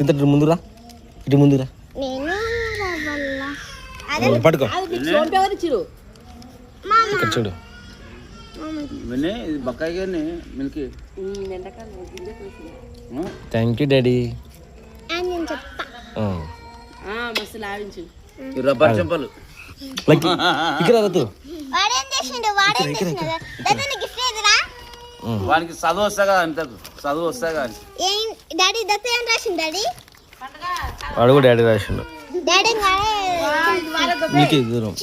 చింత ముందురా ఇటు ముందురా పట్టుకో ఇక్కడ చూడు బక్కాయి మిల్కి థ్యాంక్ యూ డాడీ రబ్బర్ చెంపలు ఇక్కడ రతు వానికి చదువు వస్తాగా అంతకు చదువు వస్తాగా డాడీ దత్త ఏం రాసిండు డాడీ వాడు కూడా డాడీ రాసిండు డాడీ నీకే దూరం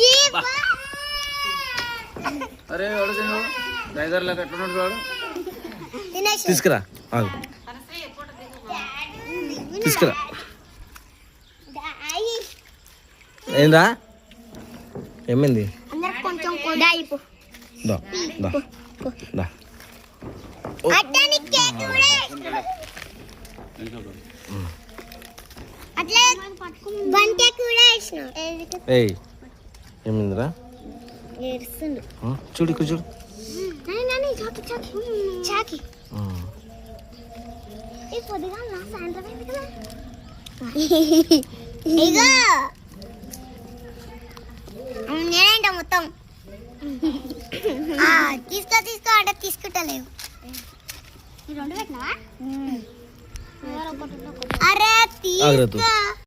అరే వాడు టైగర్ లాగా ఎట్లున్నాడు వాడు తీసుకురా ఆగు తీసుకురా ఏందా ఏమైంది కొంచెం దా దా దా ఏయ్ ఏమైందిరా చూడు ఇక్కడ చూడు నేనేంట మొత్తం తీసుకో అంటే తీసుకుంటలేవు అరే తీసుకో